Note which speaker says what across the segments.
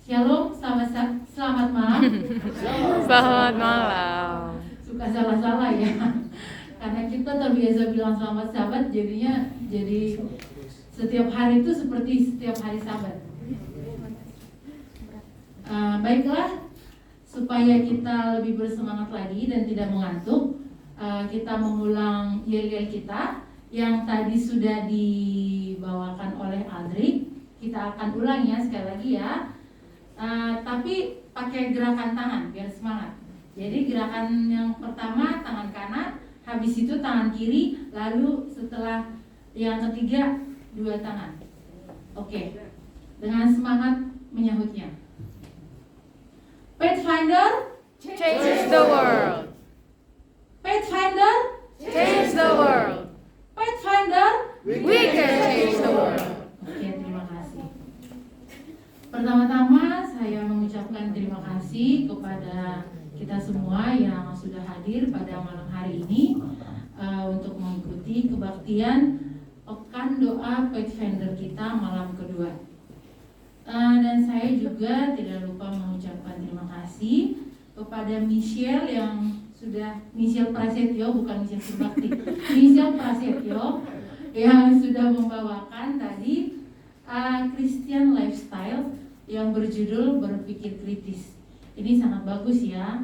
Speaker 1: Shalom, selamat malam.
Speaker 2: Selamat malam.
Speaker 1: Suka salah-salah ya. Karena kita terbiasa bilang selamat Sabat, jadinya jadi setiap hari itu seperti setiap hari Sabat. Baiklah, supaya kita lebih bersemangat lagi dan tidak mengantuk, kita mengulang yel-yel kita yang tadi sudah dibawakan oleh Aldrik. Kita akan ulang ya sekali lagi ya. Tapi pakai gerakan tangan biar semangat. Jadi gerakan yang pertama tangan kanan, habis itu tangan kiri, lalu setelah yang ketiga dua tangan. Oke. Dengan semangat menyahutnya. Pathfinder
Speaker 2: Change the world.
Speaker 1: Pathfinder
Speaker 2: Change the world.
Speaker 1: Pathfinder
Speaker 2: We can change the world.
Speaker 1: Oke, terima kasih. Pertama-tama saya mengucapkan terima kasih kepada kita semua yang sudah hadir pada malam hari ini untuk mengikuti kebaktian Pekan Doa Pathfinder kita malam kedua. Dan saya juga tidak lupa mengucapkan terima kasih kepada Michelle yang sudah, Michelle Prasetyo, bukan Michelle Subakti, Michelle Prasetyo yang sudah membawakan tadi Christian Lifestyle yang berjudul Berpikir Kritis. Ini sangat bagus ya.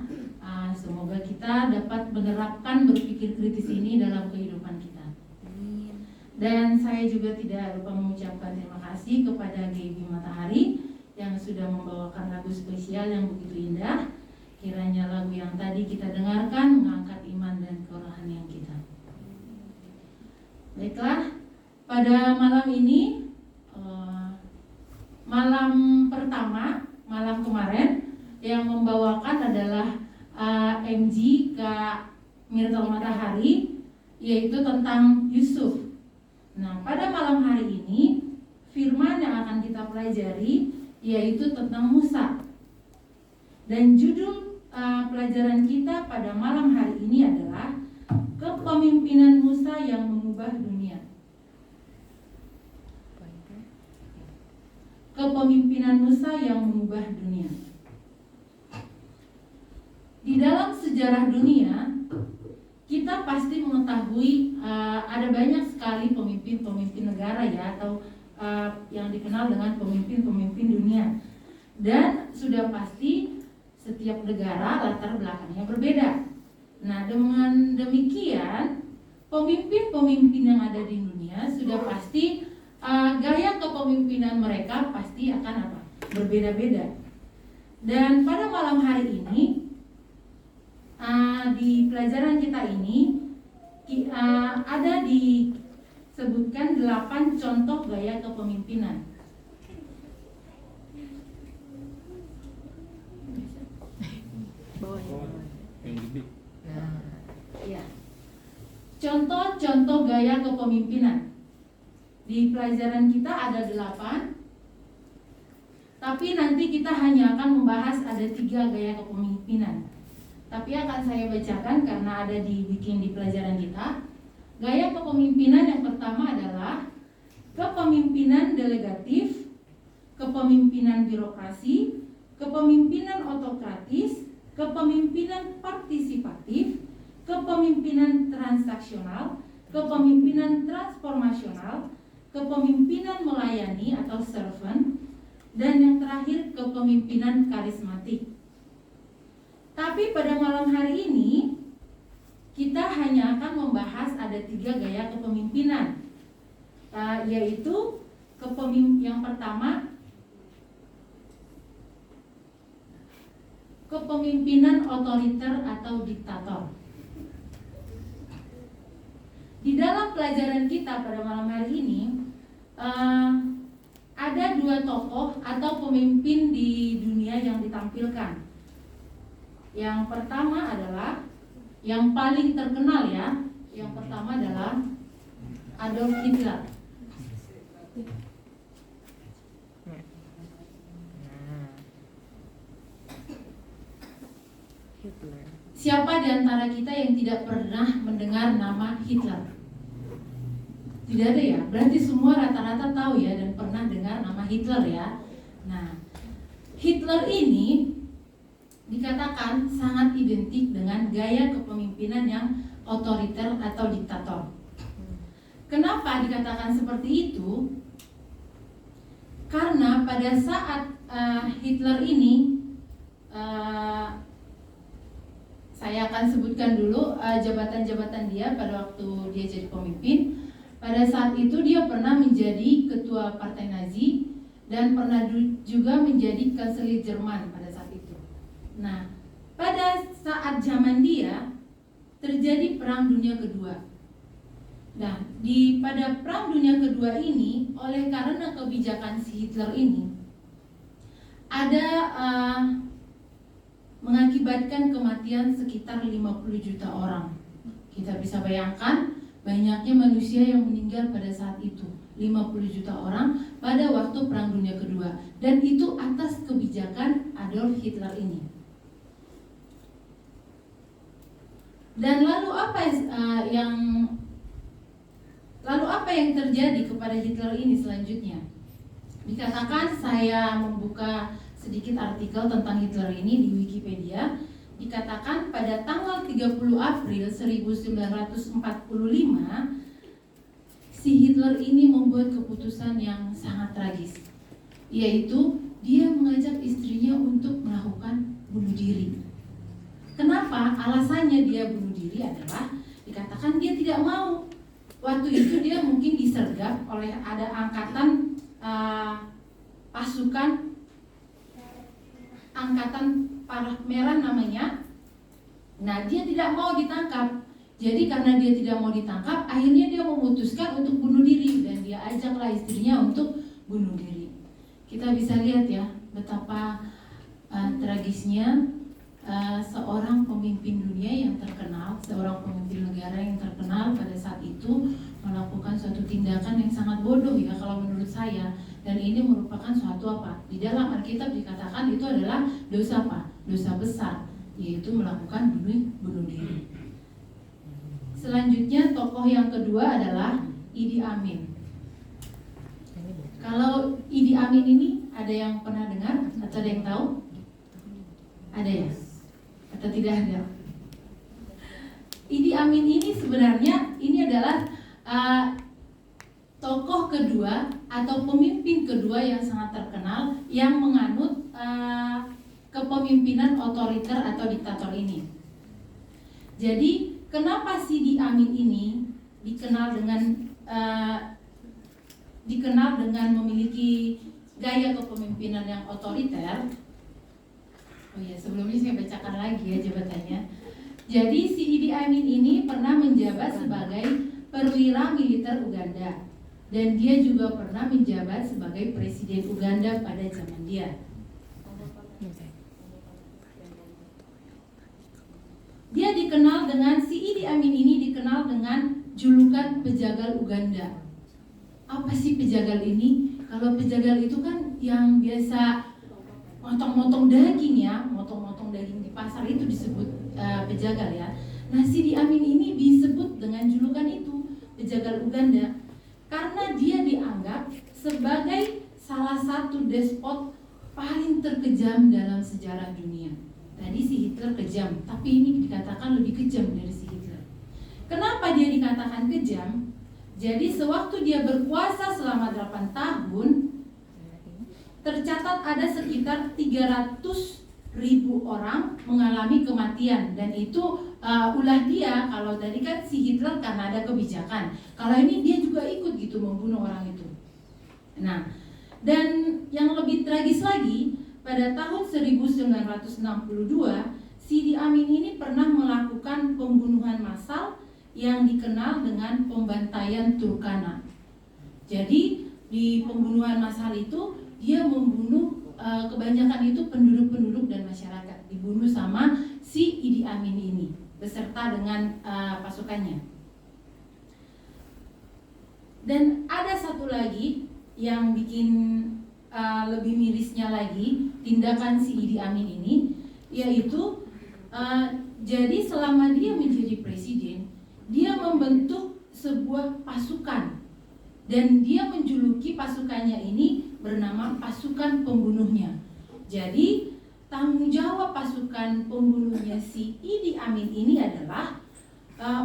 Speaker 1: Semoga kita dapat menerapkan berpikir kritis ini dalam kehidupan kita. Dan saya juga tidak lupa mengucapkan terima kasih kepada Gaby Matahari yang sudah membawakan lagu spesial yang begitu indah. Kiranya lagu yang tadi kita dengarkan mengangkat iman dan kerohanian kita. Baiklah, pada malam ini, malam pertama, malam kemarin yang membawakan adalah MG Kak Myrtle Matahari, yaitu tentang Yusuf. Nah, pada malam hari ini firman yang akan kita pelajari yaitu tentang Musa. Dan judul pelajaran kita pada malam hari ini adalah Kepemimpinan Musa yang Mengubah Dunia. Kepemimpinan Musa yang mengubah dunia. Di dalam sejarah dunia, kita pasti mengetahui ada banyak sekali pemimpin-pemimpin negara ya, atau yang dikenal dengan pemimpin-pemimpin dunia. Dan sudah pasti setiap negara latar belakangnya berbeda. Nah, dengan demikian pemimpin-pemimpin yang ada di dunia sudah pasti gaya kepemimpinan mereka pasti akan apa? Berbeda-beda. Dan pada malam hari ini di pelajaran kita ini ada disebutkan 8 contoh gaya kepemimpinan. Ya. Contoh-contoh gaya kepemimpinan. Di pelajaran kita ada 8, tapi nanti kita hanya akan membahas ada 3 gaya kepemimpinan. Tapi akan saya bacakan karena ada dibikin di pelajaran kita. Gaya kepemimpinan yang pertama adalah kepemimpinan delegatif, kepemimpinan birokrasi, kepemimpinan autokratis, kepemimpinan partisipatif, kepemimpinan transaksional, kepemimpinan transformasional, kepemimpinan melayani atau servant, dan yang terakhir kepemimpinan karismatik. Tapi pada malam hari ini kita hanya akan membahas ada 3 gaya kepemimpinan, yaitu yang pertama kepemimpinan otoriter atau diktator. Di dalam pelajaran kita pada malam hari ini ada 2 tokoh atau pemimpin di dunia yang ditampilkan. Yang pertama adalah yang paling terkenal ya. Yang pertama adalah Adolf Hitler. Siapa di antara kita yang tidak pernah mendengar nama Hitler? Tidak ada ya? Berarti semua rata-rata tahu ya dan pernah dengar nama Hitler ya. Nah, Hitler ini dikatakan sangat identik dengan gaya kepemimpinan yang otoriter atau diktator. Kenapa dikatakan seperti itu? Karena pada saat Hitler ini, saya akan sebutkan dulu jabatan-jabatan dia pada waktu dia jadi pemimpin. Pada saat itu dia pernah menjadi ketua partai Nazi dan pernah juga menjadi kanselir Jerman pada saat itu. Nah, pada saat zaman dia terjadi Perang Dunia Kedua. Nah, pada Perang Dunia Kedua ini, oleh karena kebijakan si Hitler ini, ada mengakibatkan kematian sekitar 50 juta orang. Kita bisa bayangkan banyaknya manusia yang meninggal pada saat itu, 50 juta orang pada waktu Perang Dunia Kedua. Dan itu atas kebijakan Adolf Hitler ini. Dan lalu apa yang terjadi kepada Hitler ini selanjutnya? Dikatakan, saya membuka sedikit artikel tentang Hitler ini di Wikipedia. Dikatakan pada tanggal 30 April 1945 si Hitler ini membuat keputusan yang sangat tragis, yaitu dia mengajak istrinya untuk melakukan bunuh diri. Kenapa? Alasannya dia bunuh diri adalah dikatakan dia tidak mau. Waktu itu dia mungkin disergap oleh ada angkatan pasukan angkatan Parah Merah namanya. Nah, dia tidak mau ditangkap. Jadi karena dia tidak mau ditangkap, akhirnya dia memutuskan untuk bunuh diri dan dia ajaklah istrinya untuk bunuh diri. Kita bisa lihat ya betapa tragisnya seorang pemimpin dunia yang terkenal, seorang pemimpin negara yang terkenal pada saat itu melakukan suatu tindakan yang sangat bodoh ya kalau menurut saya. Dan ini merupakan suatu apa? Di dalam Alkitab dikatakan itu adalah dosa apa? Dosa besar, yaitu melakukan bunuh diri. Selanjutnya tokoh yang kedua adalah Idi Amin. Kalau Idi Amin ini ada yang pernah dengar atau ada yang tahu? Ada ya? Atau tidak ada? Idi Amin ini sebenarnya ini adalah tokoh kedua atau pemimpin kedua yang sangat terkenal yang menganut kepemimpinan otoriter atau diktator ini. Jadi kenapa si Idi Amin ini dikenal dengan memiliki gaya kepemimpinan yang otoriter? Oh ya, sebelumnya saya bacakan lagi ya jabatannya. Jadi si Idi Amin ini pernah menjabat sebagai perwira militer Uganda. Dan dia juga pernah menjabat sebagai presiden Uganda pada zaman dia. Dia dikenal dengan, si Idi Amin ini dikenal dengan julukan pejagal Uganda. Apa sih pejagal ini? Kalau pejagal itu kan yang biasa motong-motong daging ya, motong-motong daging di pasar itu disebut pejagal ya. Nah, si Idi Amin ini disebut dengan julukan itu, pejagal Uganda. Karena dia dianggap sebagai salah satu despot paling terkejam dalam sejarah dunia. Tadi si Hitler kejam, tapi ini dikatakan lebih kejam dari si Hitler. Kenapa dia dikatakan kejam? Jadi sewaktu dia berkuasa selama 8 tahun, tercatat ada sekitar 300.000 orang mengalami kematian. Dan itu ulah dia. Kalau tadi kan si Hitler karena ada kebijakan, kalau ini dia juga ikut gitu membunuh orang itu. Nah, dan yang lebih tragis lagi, pada tahun 1962 si Idi Amin ini pernah melakukan pembunuhan massal yang dikenal dengan pembantaian Turkana. Jadi di pembunuhan massal itu dia membunuh kebanyakan itu penduduk-penduduk dan masyarakat, dibunuh sama si Idi Amin ini beserta dengan pasukannya. Dan ada satu lagi yang bikin lebih mirisnya lagi tindakan si Idi Amin ini, yaitu jadi selama dia menjadi presiden, dia membentuk sebuah pasukan dan dia menjuluki pasukannya ini bernama pasukan pembunuhnya. Jadi tanggung jawab pasukan pembunuhnya si Idi Amin ini adalah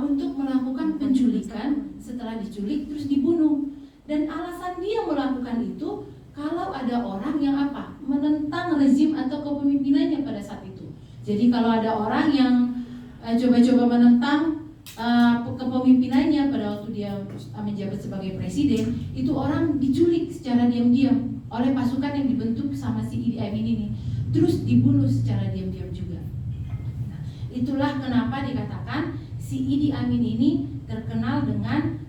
Speaker 1: untuk melakukan penculikan, setelah diculik terus dibunuh. Dan alasan dia melakukan itu kalau ada orang yang menentang rezim atau kepemimpinannya pada saat itu. Jadi kalau ada orang yang coba-coba menentang kepemimpinannya pada waktu dia menjabat sebagai presiden, itu orang diculik secara diam-diam oleh pasukan yang dibentuk sama si Idi Amin ini, terus dibunuh secara diam-diam juga. Nah, itulah kenapa dikatakan si Idi Amin ini terkenal dengan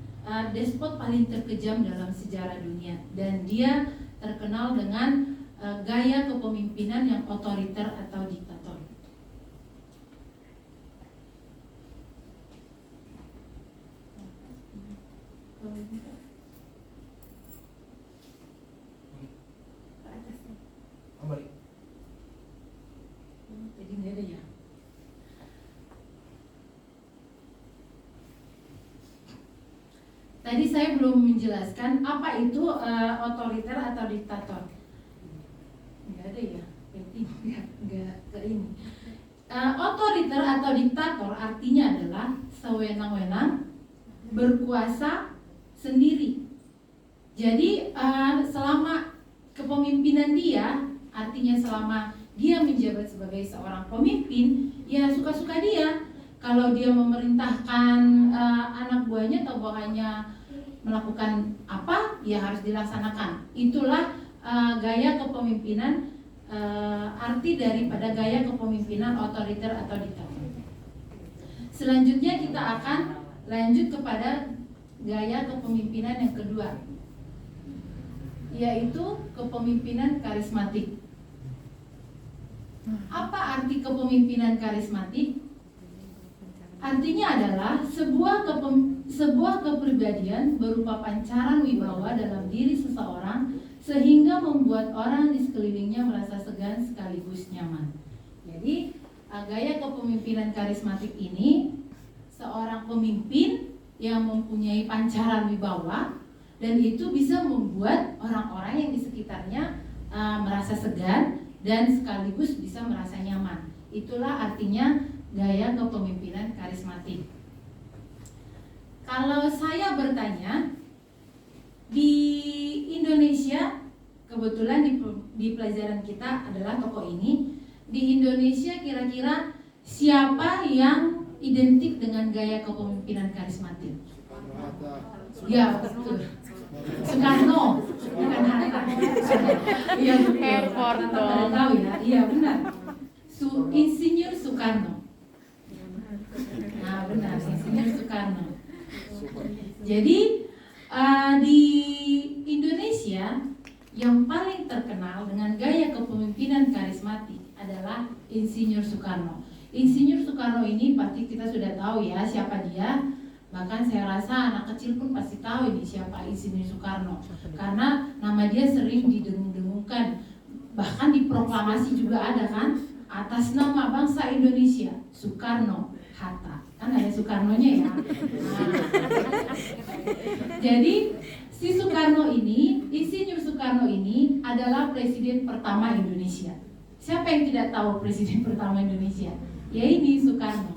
Speaker 1: despot paling terkejam dalam sejarah dunia, dan dia terkenal dengan gaya kepemimpinan yang otoriter atau diktator. Jadi nggak ada ya. Tadi saya belum menjelaskan apa itu otoriter atau diktator. Nggak ada ya, nggak ke ini. Otoriter atau diktator artinya adalah sewenang-wenang, berkuasa sendiri. Jadi selama kepemimpinan dia, artinya selama dia menjabat sebagai seorang pemimpin, ya suka-suka dia. Kalau dia memerintahkan anak buahnya atau bawahannya melakukan apa, ya harus dilaksanakan. Itulah gaya kepemimpinan, arti daripada gaya kepemimpinan otoriter atau diktator. Selanjutnya kita akan lanjut kepada gaya kepemimpinan yang kedua, yaitu kepemimpinan karismatik. Apa arti kepemimpinan karismatik? Artinya adalah sebuah kepribadian berupa pancaran wibawa dalam diri seseorang sehingga membuat orang di sekelilingnya merasa segan sekaligus nyaman. Jadi gaya kepemimpinan karismatik ini seorang pemimpin yang mempunyai pancaran wibawa, dan itu bisa membuat orang-orang yang di sekitarnya merasa segan dan sekaligus bisa merasa nyaman. Itulah artinya gaya kepemimpinan karismatik. Kalau saya bertanya, di Indonesia, kebetulan di pelajaran kita adalah tokoh ini, di Indonesia kira-kira siapa yang identik dengan gaya kepemimpinan karismatik? Ya, betul. Soekarno, bukan Hatta. Iya,
Speaker 2: Airport dong.
Speaker 1: tahu ya? Iya, benar. Insinyur Soekarno. Nah, benar, Insinyur Soekarno. Jadi di Indonesia yang paling terkenal dengan gaya kepemimpinan karismatik adalah Insinyur Soekarno. Insinyur Soekarno ini pasti kita sudah tahu ya siapa dia. Bahkan saya rasa anak kecil pun pasti tahu ini siapa Insinyur Soekarno, karena nama dia sering didengung-dengungkan. Bahkan di proklamasi juga ada kan, atas nama bangsa Indonesia, Soekarno Hatta. Kan ada Soekarnonya ya. Nah, jadi si Soekarno ini, Insinyur Soekarno ini adalah presiden pertama Indonesia. Siapa yang tidak tahu presiden pertama Indonesia? Ya ini Soekarno.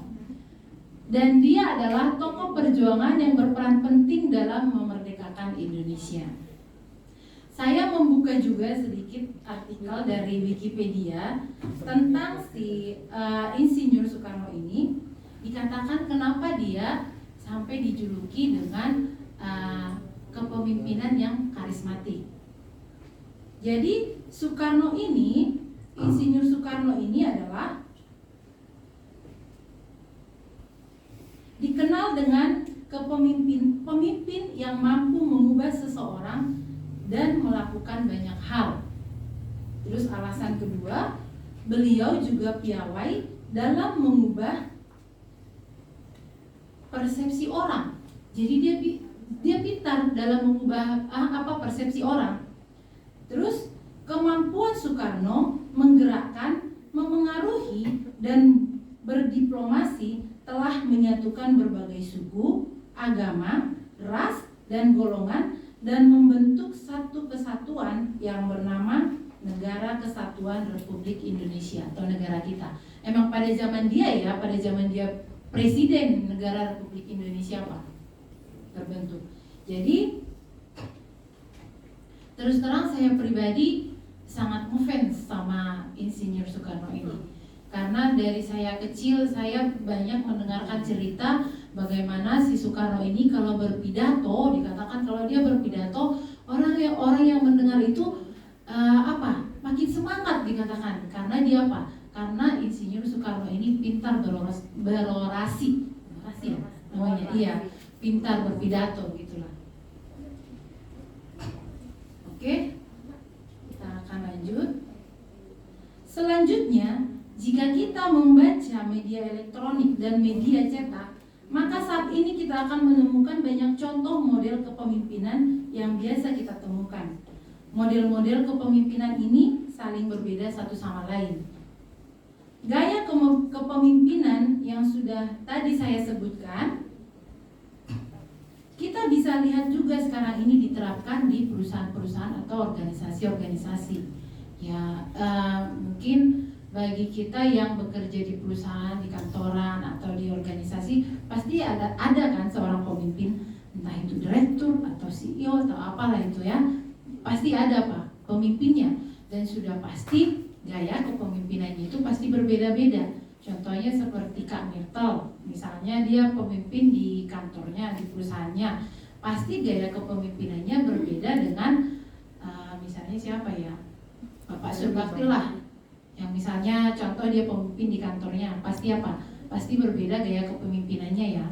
Speaker 1: Dan dia adalah tokoh perjuangan yang berperan penting dalam memerdekakan Indonesia. Saya membuka juga sedikit artikel dari Wikipedia tentang si Insinyur Soekarno ini. Dikatakan kenapa dia sampai dijuluki dengan kepemimpinan yang karismatik. Jadi Soekarno ini, Insinyur Soekarno ini adalah dikenal dengan pemimpin yang mampu mengubah seseorang dan melakukan banyak hal. Terus alasan kedua, beliau juga piawai dalam mengubah persepsi orang. Jadi dia pintar dalam mengubah persepsi orang. Terus kemampuan Soekarno menggerakkan, memengaruhi dan berdiplomasi telah menyatukan berbagai suku, agama, ras, dan golongan dan membentuk satu kesatuan yang bernama Negara Kesatuan Republik Indonesia atau negara kita. Emang pada zaman dia Presiden Negara Republik Indonesia Pak terbentuk. Jadi terus terang saya pribadi sangat ngefans sama Insinyur Soekarno ini. Karena dari saya kecil saya banyak mendengarkan cerita bagaimana si Soekarno ini kalau berpidato, dikatakan kalau dia berpidato orang yang mendengar itu makin semangat dikatakan. Karena dia apa? Karena Insinyur Soekarno ini pintar berorasi ya, namanya, iya, pintar berpidato gitulah. Oke, kita akan lanjut. Selanjutnya, jika kita membaca media elektronik dan media cetak, maka saat ini kita akan menemukan banyak contoh model kepemimpinan yang biasa kita temukan. Model-model kepemimpinan ini saling berbeda satu sama lain. Gaya kepemimpinan yang sudah tadi saya sebutkan, kita bisa lihat juga sekarang ini diterapkan di perusahaan-perusahaan atau organisasi-organisasi. Ya, mungkin bagi kita yang bekerja di perusahaan, di kantoran atau di organisasi, pasti ada kan seorang pemimpin, entah itu direktur atau CEO atau apalah itu ya. Pasti ada Pak pemimpinnya, dan sudah pasti gaya kepemimpinannya itu pasti berbeda-beda. Contohnya seperti Kak Myrtle, misalnya dia pemimpin di kantornya, di perusahaannya, pasti gaya kepemimpinannya berbeda dengan misalnya siapa ya, Bapak Surbakti lah, yang misalnya contoh dia pemimpin di kantornya, pasti apa? Pasti berbeda gaya kepemimpinannya ya.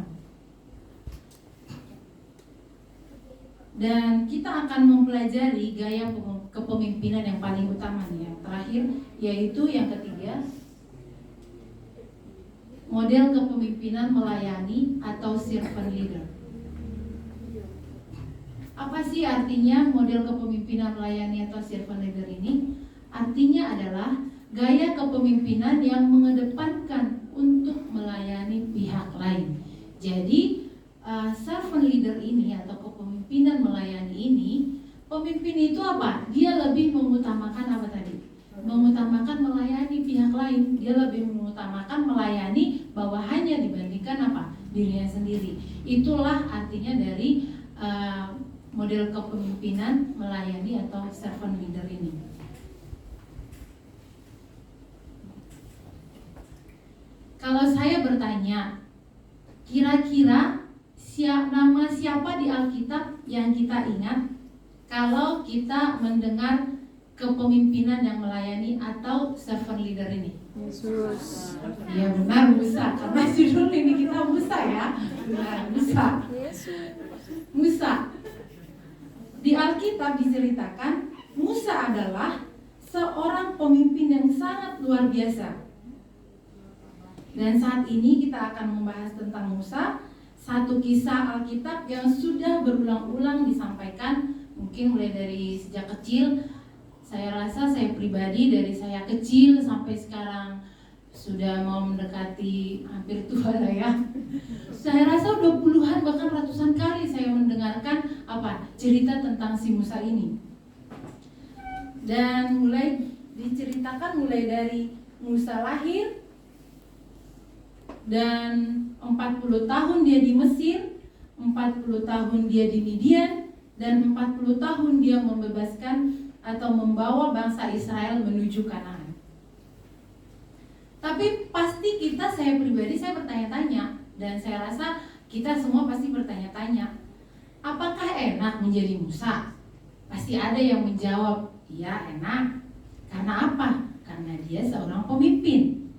Speaker 1: Dan kita akan mempelajari gaya kepemimpinan yang paling utama nih, yang terakhir, yaitu yang ketiga, model kepemimpinan melayani atau servant leader. Apa sih artinya model kepemimpinan melayani atau servant leader ini? Artinya adalah gaya kepemimpinan yang mengedepankan untuk melayani pihak lain. Jadi servant leader ini atau kepemimpinan melayani ini, pemimpin itu apa? Dia lebih mengutamakan apa tadi? Mengutamakan melayani pihak lain. Dia lebih mengutamakan melayani bawahannya dibandingkan apa? Dirinya sendiri. Itulah artinya dari model kepemimpinan melayani atau servant leader ini. Kalau saya bertanya, kira-kira nama siapa di Alkitab yang kita ingat kalau kita mendengar kepemimpinan yang melayani atau servant leader ini?
Speaker 2: Yesus.
Speaker 1: Ya benar, Musa. Karena judul ini kita Musa ya. Benar, Musa. Musa. Di Alkitab diceritakan Musa adalah seorang pemimpin yang sangat luar biasa. Dan saat ini kita akan membahas tentang Musa, satu kisah Alkitab yang sudah berulang-ulang disampaikan, mungkin mulai dari sejak kecil. Saya rasa saya pribadi dari saya kecil sampai sekarang sudah mau mendekati hampir tua lah ya. Saya rasa udah puluhan bahkan ratusan kali saya mendengarkan cerita tentang si Musa ini. Dan mulai diceritakan mulai dari Musa lahir, dan 40 tahun dia di Mesir, 40 tahun dia di Midian, dan 40 tahun dia membebaskan atau membawa bangsa Israel menuju Kanaan. Tapi pasti saya pribadi bertanya-tanya, dan saya rasa kita semua pasti bertanya-tanya, apakah enak menjadi Musa? Pasti ada yang menjawab, iya enak. Karena apa? Karena dia seorang pemimpin.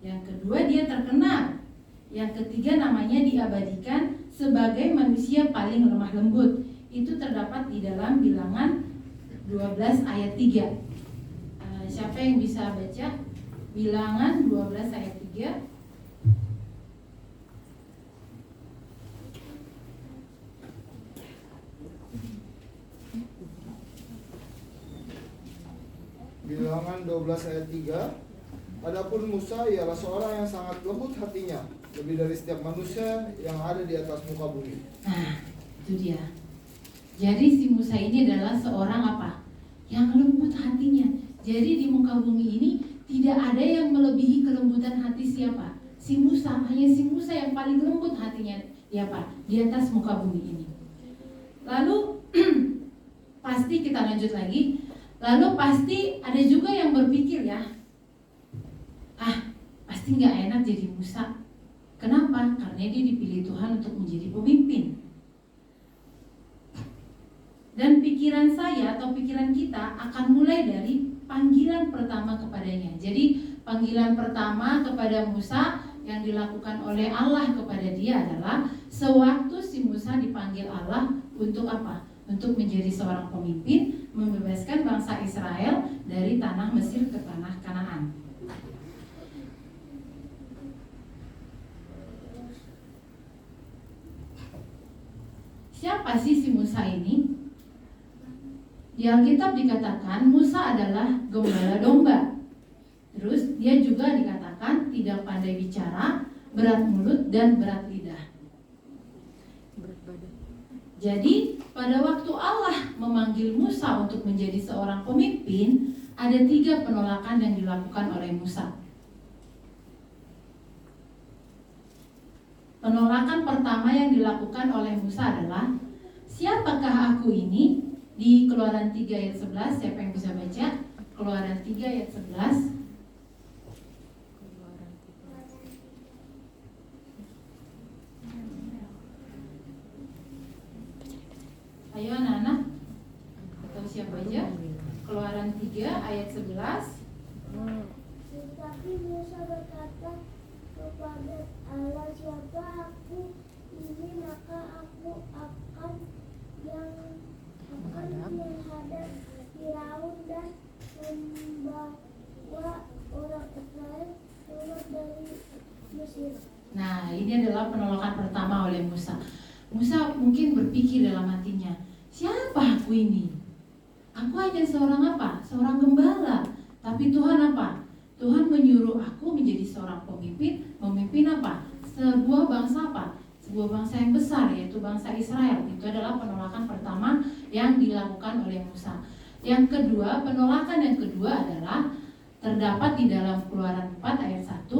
Speaker 1: Yang kedua, dia terkenal. Yang ketiga, namanya diabadikan sebagai manusia paling lemah lembut. Itu terdapat di dalam Bilangan 12 ayat 3. Siapa yang bisa baca? Bilangan 12 ayat 3.
Speaker 3: Bilangan 12 ayat 3. Adapun Musa ialah seorang yang sangat lembut hatinya, lebih dari setiap manusia yang ada di atas muka bumi.
Speaker 1: Nah, itu dia. Jadi si Musa ini adalah seorang apa? Yang lembut hatinya. Jadi di muka bumi ini tidak ada yang melebihi kelembutan hati siapa? Si Musa. Hanya si Musa yang paling lembut hatinya ya Pak, di atas muka bumi ini. Lalu pasti kita lanjut lagi. Lalu pasti ada juga yang berpikir ya, pasti nggak enak jadi Musa. Kenapa? Karena dia dipilih Tuhan untuk menjadi pemimpin. Dan pikiran saya atau pikiran kita akan mulai dari panggilan pertama kepadanya. Jadi panggilan pertama kepada Musa yang dilakukan oleh Allah kepada dia adalah sewaktu si Musa dipanggil Allah untuk apa? Untuk menjadi seorang pemimpin, membebaskan bangsa Israel dari tanah Mesir ke tanah Kanaan. Siapa sih si Musa ini? Di Alkitab dikatakan Musa adalah gembala domba. Terus dia juga dikatakan tidak pandai bicara, berat mulut dan berat lidah. Jadi pada waktu Allah memanggil Musa untuk menjadi seorang pemimpin, ada 3 penolakan yang dilakukan oleh Musa. Penolakan pertama yang dilakukan oleh Musa adalah, siapakah aku ini? Di Keluaran 3 ayat 11, siapa yang bisa baca? Keluaran 3 ayat 11. Ayo anak-anak, atau siapa aja? Keluaran 3 ayat 11.
Speaker 4: Tetapi Musa berkata kepada Allah, siapa aku ini, maka aku akan menghadap Firaun dan membawa orang Israel keluar dari Mesir.
Speaker 1: Nah, ini adalah penolakan pertama oleh Musa. Musa mungkin berpikir dalam hatinya, siapa aku ini? Aku hanya seorang apa? Seorang gembala. Tapi Tuhan apa? Tuhan menyuruh aku menjadi seorang pemimpin. Memimpin apa? Sebuah bangsa apa? Sebuah bangsa yang besar, yaitu bangsa Israel. Itu adalah penolakan pertama yang dilakukan oleh Musa. Yang kedua, penolakan yang kedua adalah terdapat di dalam Keluaran 4 ayat 1.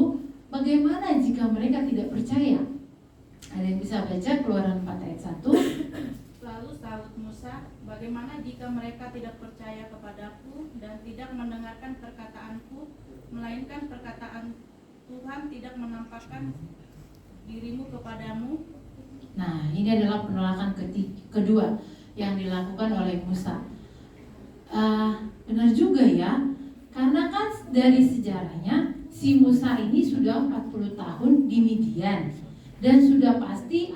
Speaker 1: Bagaimana jika mereka tidak percaya? Ada yang bisa baca Keluaran 4 ayat 1?
Speaker 5: Lalu sahut Musa, bagaimana jika mereka tidak percaya kepadaku dan tidak mendengarkan perkataanku, melainkan perkataan Tuhan tidak menampakkan dirimu kepadamu?
Speaker 1: Nah, ini adalah penolakan kedua yang dilakukan oleh Musa. Benar juga ya, karena kan dari sejarahnya si Musa ini sudah 40 tahun di Midian, dan sudah pasti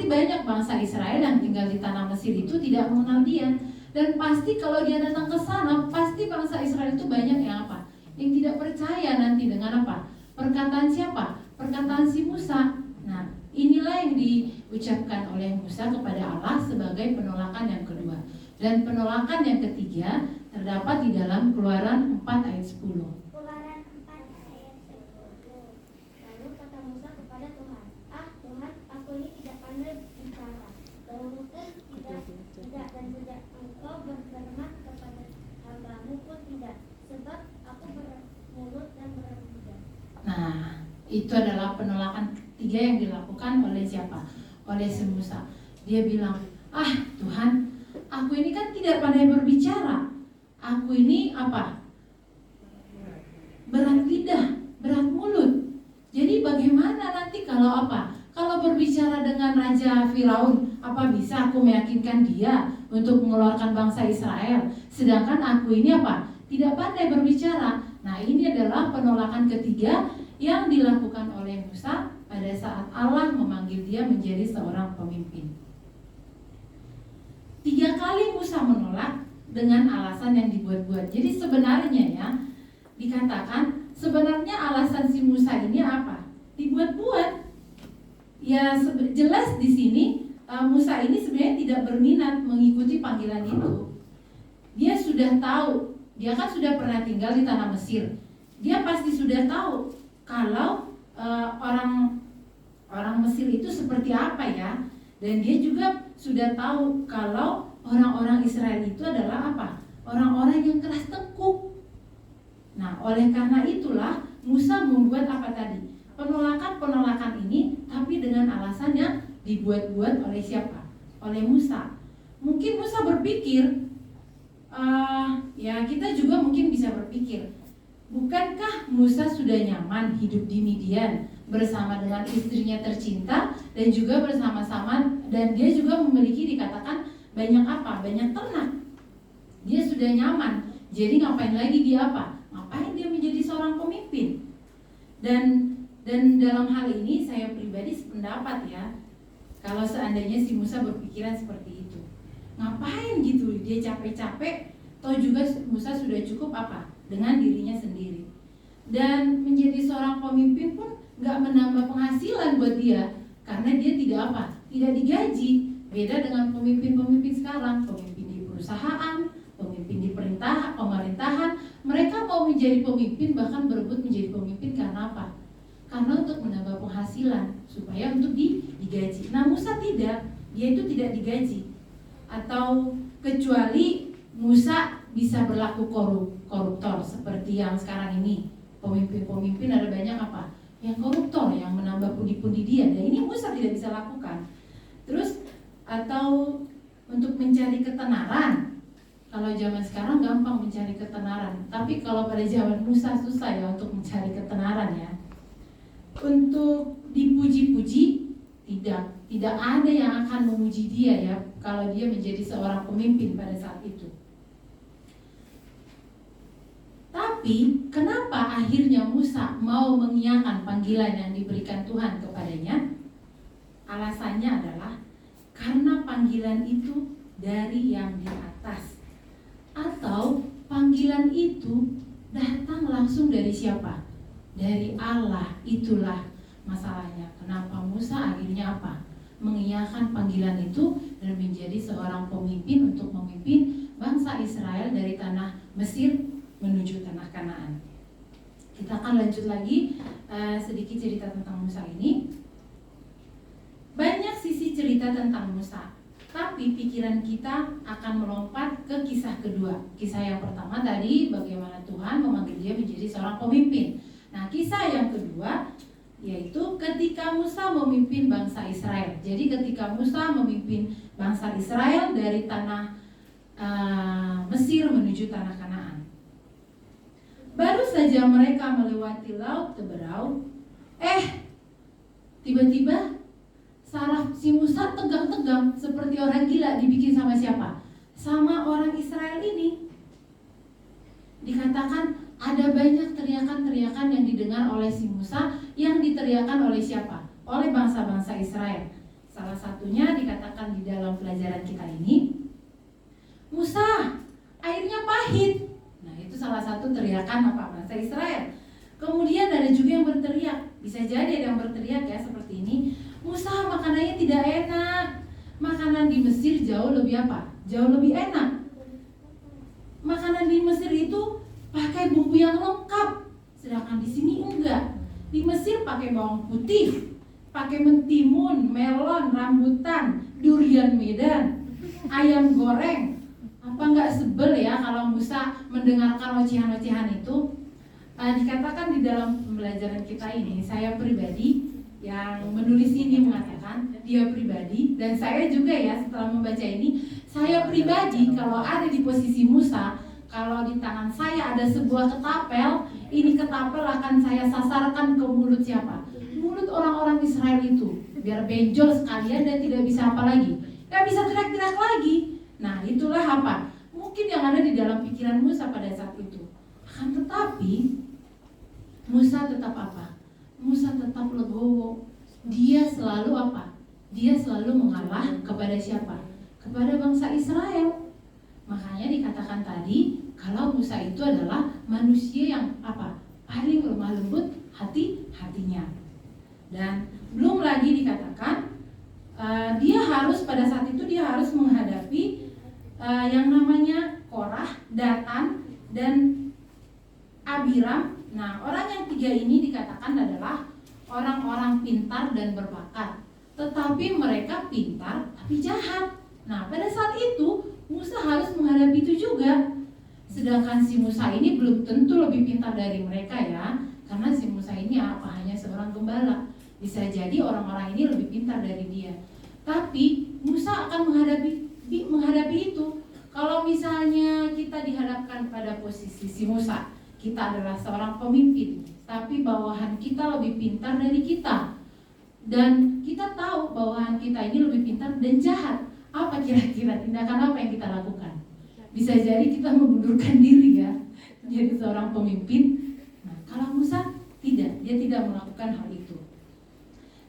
Speaker 1: banyak bangsa Israel yang tinggal di tanah Mesir itu tidak mengenal dia. Dan pasti kalau dia datang ke sana, pasti bangsa Israel itu banyak yang apa? Yang tidak percaya nanti dengan apa? Perkataan siapa? Perkataan si Musa. Nah, inilah yang diucapkan oleh Musa kepada Allah sebagai penolakan yang kedua. Dan penolakan yang ketiga terdapat di dalam Keluaran 4 ayat 10.
Speaker 4: Keluaran 4 ayat 10. Lalu kata Musa kepada Tuhan, Tuhan, aku ini tidak pandai bicara. Bahumu pun tidak dan tidak engkau berfirman kepada hambamu pun tidak, sebab aku bermulut dan berlidah.
Speaker 1: Nah, itu adalah penolakan ketiga yang dilakukan oleh siapa? Oleh si Musa. Dia bilang, Tuhan, aku ini kan tidak pandai berbicara. Aku ini apa? Berat lidah, berat mulut. Jadi bagaimana nanti kalau apa? Kalau berbicara dengan Raja Firaun, apa bisa aku meyakinkan dia untuk mengeluarkan bangsa Israel? Sedangkan aku ini apa? Tidak pandai berbicara. Nah, ini adalah penolakan ketiga yang dilakukan oleh Musa pada saat Allah memanggil dia menjadi seorang pemimpin. 3 kali Musa menolak dengan alasan yang dibuat-buat. Jadi sebenarnya ya, dikatakan sebenarnya alasan si Musa ini apa? Dibuat-buat. Ya jelas di sini Musa ini sebenarnya tidak berminat mengikuti panggilan itu. Dia sudah tahu, dia kan sudah pernah tinggal di tanah Mesir. Dia pasti sudah tahu kalau orang Mesir itu seperti apa ya. Dan dia juga sudah tahu kalau orang-orang Israel itu adalah apa? orang-orang yang keras tengkuk. Nah, oleh karena itulah Musa membuat apa tadi? Penolakan-penolakan ini, tapi dengan alasan yang dibuat-buat oleh siapa? Oleh Musa. Mungkin Musa berpikir, ya kita juga mungkin bisa berpikir, bukankah Musa sudah nyaman hidup di Midian bersama dengan istrinya tercinta dan juga bersama-sama, dan dia juga memiliki dikatakan banyak apa? Banyak ternak. Dia sudah nyaman. Jadi ngapain lagi dia apa? Ngapain dia menjadi seorang pemimpin? Dan dalam hal ini saya pribadi sependapat ya, kalau seandainya si Musa berpikiran seperti itu, ngapain gitu dia capek-capek, toh juga Musa sudah cukup apa dengan dirinya sendiri. Dan menjadi seorang pemimpin pun nggak menambah penghasilan buat dia, karena dia tidak apa, tidak digaji. Beda dengan pemimpin-pemimpin sekarang, pemimpin di perusahaan, pemimpin di pemerintahan, mereka mau menjadi pemimpin, bahkan berebut menjadi pemimpin karena apa? Karena untuk menambah penghasilan, supaya untuk digaji. Nah Musa tidak, dia itu tidak digaji. Atau kecuali Musa bisa berlaku koruptor seperti yang sekarang ini. Pemimpin-pemimpin ada banyak apa? Yang koruptor, yang menambah pundi-pundi dia. Dan ini Musa tidak bisa lakukan. Terus atau untuk mencari ketenaran. Kalau zaman sekarang gampang mencari ketenaran, tapi kalau pada zaman Musa susah ya untuk mencari ketenaran ya. Untuk dipuji-puji, tidak ada yang akan memuji dia ya kalau dia menjadi seorang pemimpin pada saat itu. Tapi kenapa akhirnya Musa mau mengiyakan panggilan yang diberikan Tuhan kepadanya? Alasannya adalah karena panggilan itu dari yang di atas, atau panggilan itu datang langsung dari siapa? Dari Allah. Itulah masalahnya. Kenapa Musa akhirnya apa? Mengiyakan panggilan itu dan menjadi seorang pemimpin untuk memimpin bangsa Israel dari tanah Mesir menuju tanah Kanaan. Kita akan lanjut lagi sedikit cerita tentang Musa ini. Banyak sisi cerita tentang Musa, tapi pikiran kita akan melompat ke kisah kedua. Kisah yang pertama tadi bagaimana Tuhan memanggil dia menjadi seorang pemimpin. Nah, kisah yang kedua yaitu ketika Musa memimpin bangsa Israel. Jadi ketika Musa memimpin bangsa Israel dari tanah Mesir menuju tanah Kanaan. Baru saja mereka melewati laut Teberau, tiba-tiba saraf si Musa tegang-tegang seperti orang gila. Dibikin sama siapa? Sama orang Israel ini. Dikatakan ada banyak teriakan-teriakan yang didengar oleh si Musa, yang diteriakan oleh siapa? Oleh bangsa-bangsa Israel. Salah satunya dikatakan di dalam pelajaran kita ini, Musa, airnya pahit. Nah, itu salah satu teriakan apa? Bangsa Israel. Kemudian ada juga yang berteriak, bisa jadi ada yang berteriak ya seperti ini, Musa, makanannya tidak enak. Makanan di Mesir jauh lebih apa? Jauh lebih enak. Makanan di Mesir itu pakai bumbu yang lengkap, sedangkan di sini enggak. Di Mesir pakai bawang putih, pakai mentimun, melon, rambutan, durian Medan, ayam goreng. Apa enggak sebel ya kalau Musa mendengarkan ocehan-ocehan itu? Dikatakan di dalam pembelajaran kita ini, saya pribadi yang menulis ini mengatakan, dia pribadi dan saya juga ya setelah membaca ini, saya pribadi kalau ada di posisi Musa, kalau di tangan saya ada sebuah ketapel, ini ketapel akan saya sasarkan ke mulut siapa? Mulut orang-orang Israel itu, biar benjol sekalian dan tidak bisa apa lagi, gak bisa teriak-teriak lagi. Nah itulah apa? Mungkin yang ada di dalam pikiran Musa pada saat itu. Akan tetapi Musa tetap apa? Musa tetap legowo. Dia selalu apa? Dia selalu mengalah kepada siapa? Kepada bangsa Israel. Makanya dikatakan tadi kalau Musa itu adalah manusia yang apa? Paling lemah lembut hatinya. Dan belum lagi dikatakan dia harus pada saat itu dia harus menghadapi yang namanya Korah, Datan, dan Abiram. Nah, orang yang tiga ini dikatakan adalah orang-orang pintar dan berbakat. Tetapi mereka pintar tapi jahat. Nah, pada saat itu Musa harus menghadapi itu juga. Sedangkan si Musa ini belum tentu lebih pintar dari mereka ya, karena si Musa ini hanya seorang gembala. Bisa jadi orang-orang ini lebih pintar dari dia. Tapi Musa akan menghadapi itu. Kalau misalnya kita dihadapkan pada posisi si Musa, kita adalah seorang pemimpin, tapi bawahan kita lebih pintar dari kita. Dan kita tahu bawahan kita ini lebih pintar dan jahat. Apa kira-kira tindakan apa yang kita lakukan? Bisa jadi kita mengundurkan diri ya, jadi seorang pemimpin. Nah, kalau Musa tidak, dia tidak melakukan hal itu.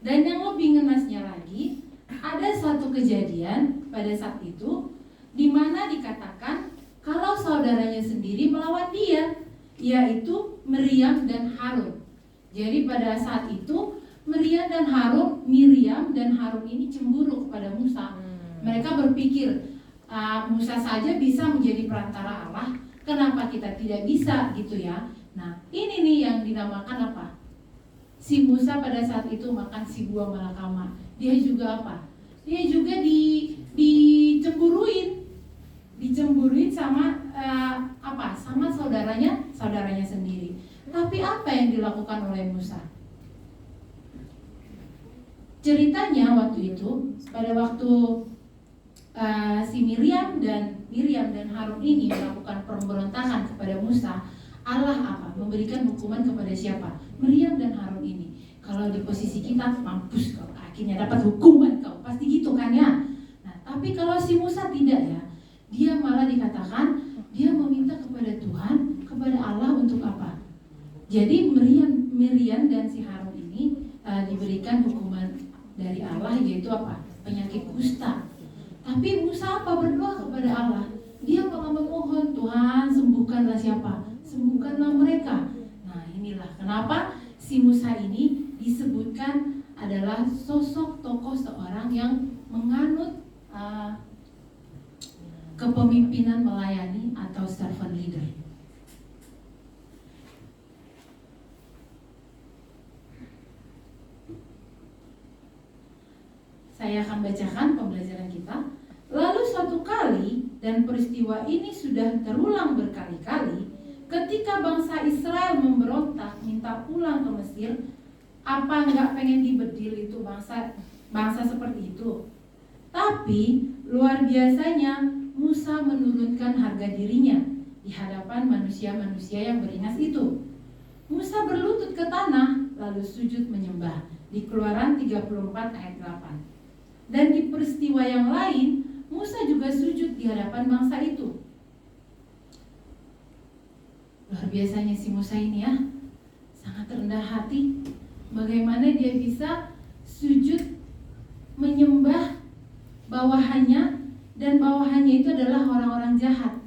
Speaker 1: Dan yang lebih ngenasnya lagi, ada satu kejadian pada saat itu di mana dikatakan kalau saudaranya sendiri melawan dia, yaitu Miriam dan Harun. Jadi pada saat itu Miriam dan Harun ini cemburu kepada Musa. Mereka berpikir, Musa saja bisa menjadi perantara Allah, kenapa kita tidak bisa gitu ya. Nah ini nih yang dinamakan apa? Si Musa pada saat itu makan si buah malakama. Dia juga apa? Dia juga dicemburuin sama sama saudaranya sendiri. Tapi apa yang dilakukan oleh Musa? Ceritanya waktu itu, pada waktu si Miriam dan Harun ini melakukan pemberontakan kepada Musa, Allah apa? Memberikan hukuman kepada siapa? Miriam dan Harun ini. Kalau di posisi kita, mampus kau, akhirnya dapat hukuman kau, pasti gitu kan ya. Nah, tapi kalau si Musa tidak ya, dia malah dikatakan dia meminta kepada Tuhan, kepada Allah untuk apa? Jadi Miriam dan si Harun ini diberikan hukuman dari Allah, yaitu apa? Penyakit kusta. Tapi Musa apa? Berdoa kepada Allah. Dia malah memohon, Tuhan sembuhkanlah siapa? Sembuhkanlah mereka. Nah inilah kenapa si Musa ini disebutkan adalah sosok tokoh seorang yang menganut kepemimpinan melayani atau servant leader. Saya akan bacakan pembelajaran kita. Lalu suatu kali, dan peristiwa ini sudah terulang berkali-kali, ketika bangsa Israel memberontak minta pulang ke Mesir, apa nggak pengen dibedil itu bangsa seperti itu? Tapi luar biasanya Musa menurunkan harga dirinya di hadapan manusia-manusia yang beringas itu. Musa berlutut ke tanah lalu sujud menyembah di Keluaran 34 ayat 8. Dan di peristiwa yang lain, Musa juga sujud di hadapan bangsa itu. Luar biasanya si Musa ini ya, sangat rendah hati. Bagaimana dia bisa sujud menyembah bawahannya, dan bawahannya itu adalah orang-orang jahat.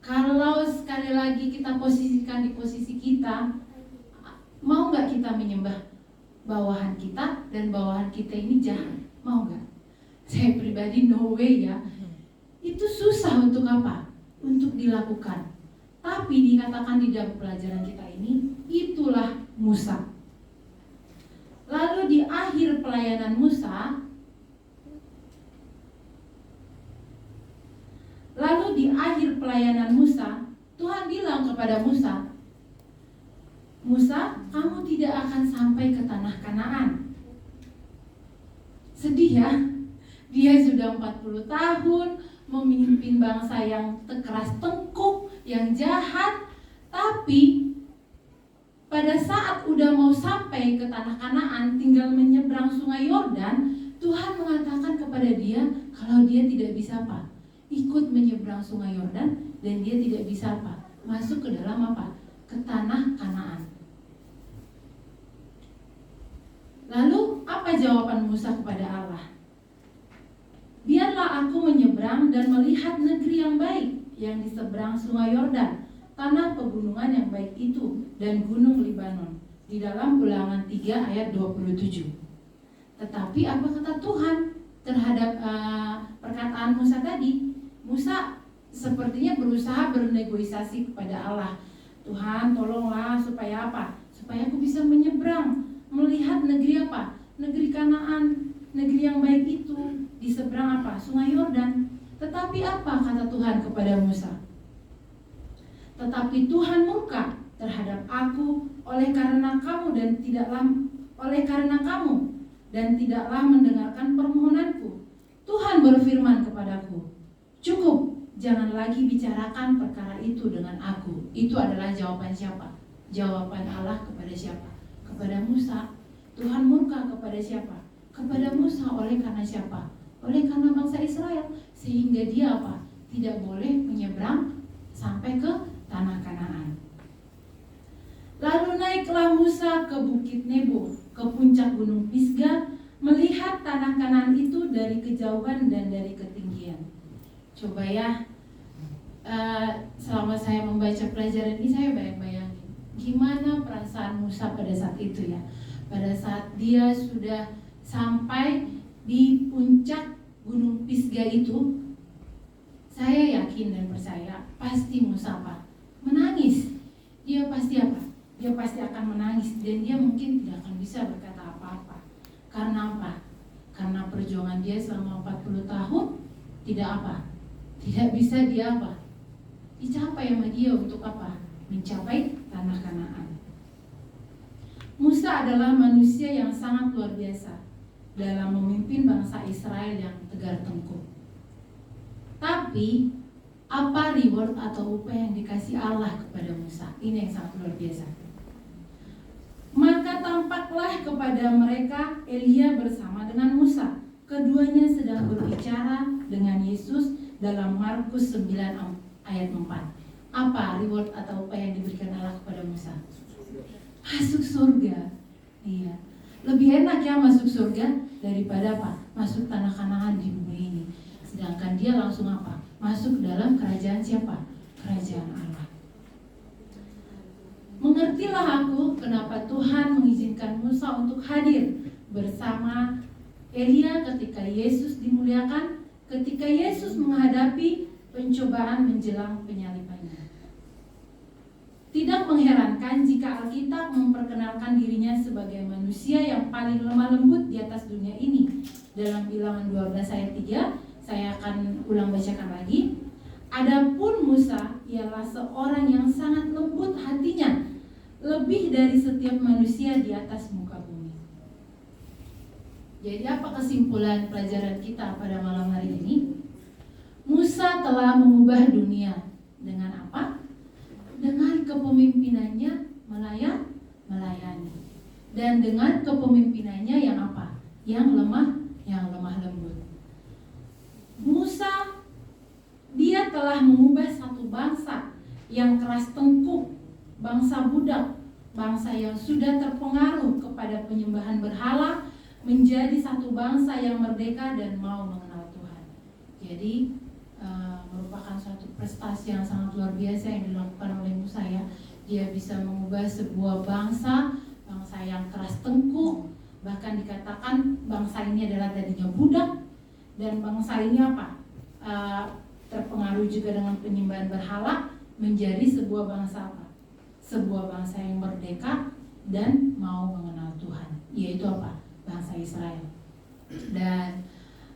Speaker 1: Kalau sekali lagi kita posisikan di posisi kita, mau gak kita menyembah bawahan kita dan bawahan kita ini jahat? Mau gak? Saya pribadi no way ya. Itu susah untuk apa? Untuk dilakukan. Tapi dikatakan di dalam pelajaran kita ini, itulah Musa. Lalu di akhir pelayanan Musa, Tuhan bilang kepada Musa, Musa, kamu tidak akan sampai ke tanah Kanaan. Sedih ya, dia sudah 40 tahun memimpin bangsa yang keras tengkuk, yang jahat. Tapi pada saat udah mau sampai ke tanah Kanaan, tinggal menyeberang sungai Yordan, Tuhan mengatakan kepada dia kalau dia tidak bisa apa? Ikut menyeberang sungai Yordan, dan dia tidak bisa apa? Masuk ke dalam apa? Ke tanah Kanaan. Lalu apa jawaban Musa kepada Allah? Biarlah aku menyeberang dan melihat negeri yang baik yang di seberang sungai Yordan, tanah pegunungan yang baik itu, dan gunung Libanon. Di dalam Ulangan 3 ayat 27. Tetapi apa kata Tuhan terhadap perkataan Musa tadi? Musa sepertinya berusaha bernegosiasi kepada Allah. Tuhan tolonglah supaya apa? Supaya aku bisa menyeberang, melihat negeri apa? Negeri Kanaan, negeri yang baik itu, di seberang apa? Sungai Yordan. Tetapi apa kata Tuhan kepada Musa? Tetapi Tuhan murka terhadap aku oleh karena kamu dan tidaklah mendengarkan permohonanku. Tuhan berfirman kepadaku, cukup, jangan lagi bicarakan perkara itu dengan aku. Itu adalah jawaban siapa? Jawaban Allah kepada siapa? Kepada Musa. Tuhan murka kepada siapa? Kepada Musa. Oleh karena siapa? Oleh karena bangsa Israel. Sehingga dia apa? Tidak boleh menyeberang sampai ke tanah Kanaan. Lalu naiklah Musa ke Bukit Nebo, ke puncak gunung Pisga, melihat tanah Kanaan itu dari kejauhan dan dari ketinggian. Coba ya, selama saya membaca pelajaran ini saya bayang-bayangin gimana perasaan Musa pada saat itu ya. Pada saat dia sudah sampai di puncak gunung Pisga itu, saya yakin dan percaya pasti Musa apa? Menangis. Dia pasti apa? Dia pasti akan menangis dan dia mungkin tidak akan bisa berkata apa-apa. Karena apa? Karena perjuangan dia selama 40 tahun tidak apa? Tidak bisa dia apa? Dicapai sama dia untuk apa? Mencapai tanah Kanaan. Musa adalah manusia yang sangat luar biasa dalam memimpin bangsa Israel yang tegar tengkuk. Tapi apa reward atau upah yang dikasih Allah kepada Musa? Ini yang sangat luar biasa. Maka tampaklah kepada mereka Elia bersama dengan Musa. Keduanya sedang berbicara dengan Yesus dalam Markus 9 ayat 4. Apa reward atau upah yang diberikan Allah kepada Musa? Masuk surga. Iya. Lebih enak ya masuk surga daripada apa? Masuk tanah Kanaan di bumi ini. Sedangkan dia langsung apa? Masuk dalam kerajaan siapa? Kerajaan Allah. Mengertilah aku kenapa Tuhan mengizinkan Musa untuk hadir bersama Elia ketika Yesus dimuliakan, ketika Yesus menghadapi pencobaan menjelang penyalibannya. Tidak mengherankan jika Alkitab memperkenalkan dirinya sebagai manusia yang paling lemah lembut di atas dunia ini. Dalam Bilangan 12 ayat 3, saya akan ulang bacakan lagi. Adapun Musa ialah seorang yang sangat lembut hatinya, lebih dari setiap manusia di atas muka bumi. Jadi apa kesimpulan pelajaran kita pada malam hari ini? Musa telah mengubah dunia dengan apa? Dengan kepemimpinannya melayani. Dan dengan kepemimpinannya yang apa? Yang lemah lembut. Musa, dia telah mengubah satu bangsa yang keras tengkuk, bangsa budak, bangsa yang sudah terpengaruh kepada penyembahan berhala, menjadi satu bangsa yang merdeka dan mau mengenal Tuhan. Jadi merupakan suatu prestasi yang sangat luar biasa yang dilakukan oleh Musa ya. Dia bisa mengubah sebuah bangsa yang keras tengkuk, bahkan dikatakan bangsa ini adalah tadinya budak, dan bangsa ini apa? Terpengaruh juga dengan penyembahan berhala, menjadi sebuah bangsa apa? Sebuah bangsa yang merdeka dan mau mengenal Tuhan, yaitu apa? Bangsa Israel. Dan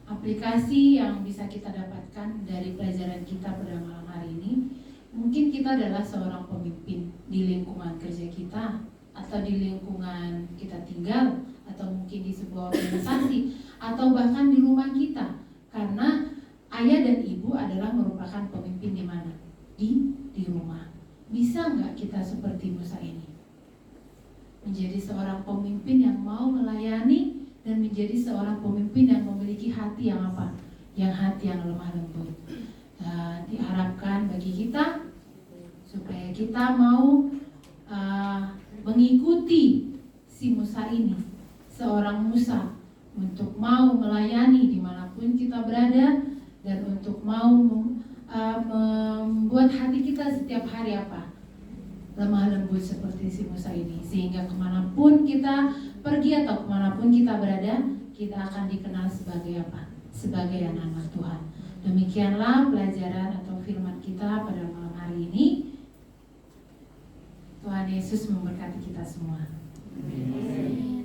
Speaker 1: aplikasi yang bisa kita dapatkan dari pelajaran kita pada malam hari ini, mungkin kita adalah seorang pemimpin di lingkungan kerja kita, atau di lingkungan kita tinggal, atau mungkin di sebuah organisasi, atau bahkan di rumah kita. Karena ayah dan ibu adalah merupakan pemimpin di mana? Di rumah. Bisa nggak kita seperti Musa ini? Menjadi seorang pemimpin yang mau melayani dan menjadi seorang pemimpin yang memiliki hati yang apa? Yang hati yang lemah lembut. Diharapkan bagi kita supaya kita mau mengikuti si Musa ini, seorang Musa, untuk mau melayani dimanapun kita berada, dan untuk mau membuat hati kita setiap hari apa? Lemah lembut seperti si Musa ini, sehingga kemanapun kita pergi atau kemanapun kita berada, kita akan dikenal sebagai apa? Sebagai anak-anak Tuhan. Demikianlah pelajaran atau firman kita pada malam hari ini. Tuhan Yesus memberkati kita semua. Amin.